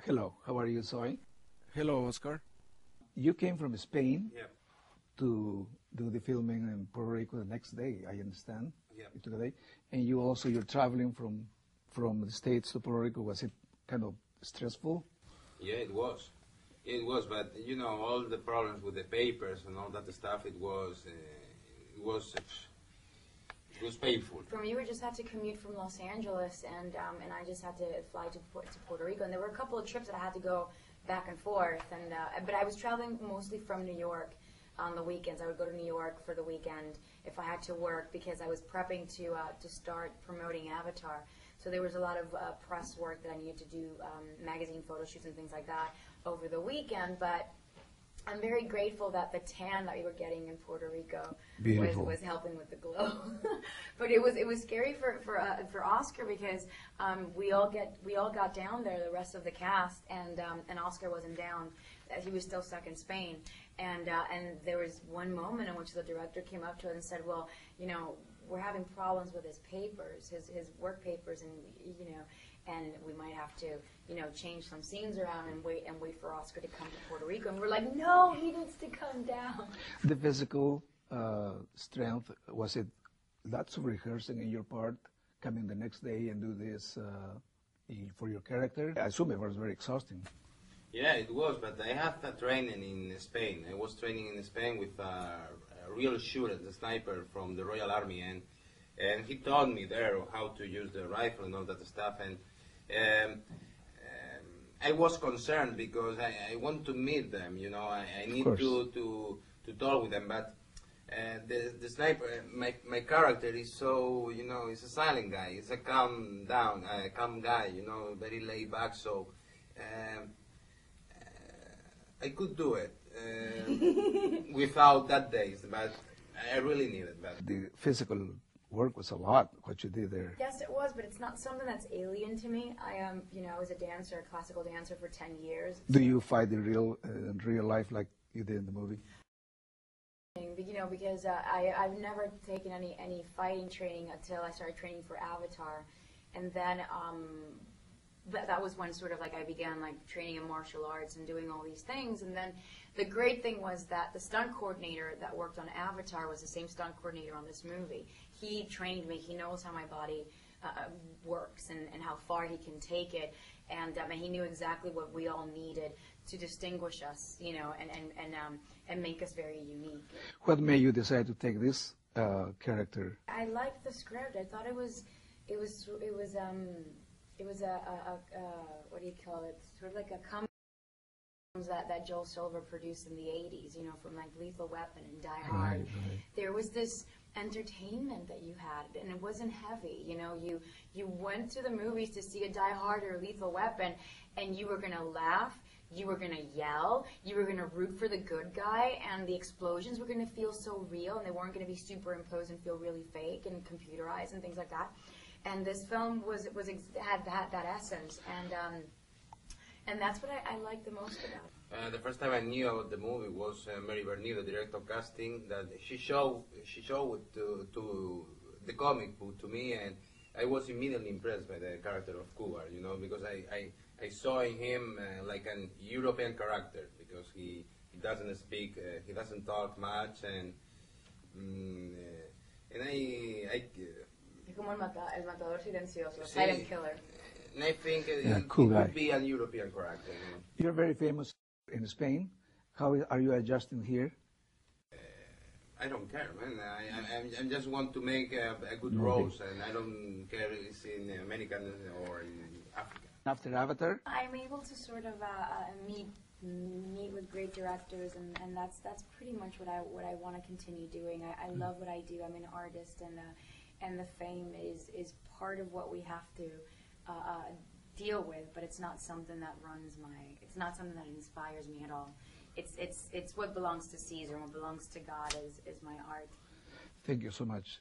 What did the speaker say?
Hello, how are you, Zoe? Hello, Oscar. You came from Spain Yeah. to do the filming in Puerto Rico the next day, I understand. Yeah. Today, and you're traveling from the States to Puerto Rico. Was it kind of stressful? Yeah, it was. It was, but you know, all the problems with the papers and all that stuff, it was painful. For me, we just had to commute from Los Angeles, and I just had to fly to Puerto Rico. And there were a couple of trips that I had to go back and forth, but I was traveling mostly from New York on the weekends. I would go to New York for the weekend if I had to work, because I was prepping to start promoting Avatar. So there was a lot of press work that I needed to do, magazine photo shoots and things like that over the weekend. But I'm very grateful that the tan that we were getting in Puerto Rico was helping with the glow. But it was scary for Oscar, because we all got down there, the rest of the cast, and Oscar wasn't down. He was still stuck in Spain. And there was one moment in which the director came up to us and said, "Well, you know, we're having problems with his papers, his work papers, and we might have to, change some scenes around and wait for Oscar to come to Puerto Rico." And we're like, "No, he needs to come down." The physical strength, was it lots of rehearsing in your part, coming the next day and do this for your character? I assume it was very exhausting. Yeah, it was, but I had a training in Spain. I was training in Spain with a real shooter, the sniper from the Royal Army, and he taught me there how to use the rifle and all that stuff. And I was concerned because I want to meet them. I need to talk with them. But the sniper, my character is so, he's a silent guy. He's a calm guy. Very laid back. So I could do it without that days, but I really need it. But the physical work was a lot, what you did there. Yes, it was, but it's not something that's alien to me. I was a dancer, a classical dancer for 10 years. Do you fight in real life like you did in the movie? Because I've never taken any fighting training until I started training for Avatar, and then that was when sort of like I began like training in martial arts and doing all these things. And then the great thing was that the stunt coordinator that worked on Avatar was the same stunt coordinator on this movie. He trained me. He knows how my body works and how far he can take it. And he knew exactly what we all needed to distinguish us, and make us very unique. What made you decide to take this character? I liked the script. I thought it was a what do you call it? Sort of like a comedy that Joel Silver produced in the 80s, from like Lethal Weapon and Die Hard. Right. There was this entertainment that you had, and it wasn't heavy. You went to the movies to see a Die Hard or Lethal Weapon, and you were gonna laugh, you were gonna yell, you were gonna root for the good guy, and the explosions were gonna feel so real, and they weren't gonna be superimposed and feel really fake and computerized and things like that. And this film had that essence, and that's what I like the most about it. the first time I knew about the movie was Mary Bernier, the director of casting, that she showed it to the comic book to me, and I was immediately impressed by the character of Cuba, because I saw in him like an European character, because he doesn't speak, he doesn't talk much, and I Como el matador silencioso, silent killer. And I think it cool guy. Could be a European character. You're very famous in Spain. How are you adjusting here? I don't care, man. I just want to make a good roles, and I don't care if it's in American or in Africa. After Avatar? I'm able to sort of meet with great directors, and that's pretty much what I want to continue doing. I love what I do. I'm an artist, and the fame is part of what we have to deal with, but it's not something that it's not something that inspires me at all. It's what belongs to Caesar and what belongs to God is my art. Thank you so much.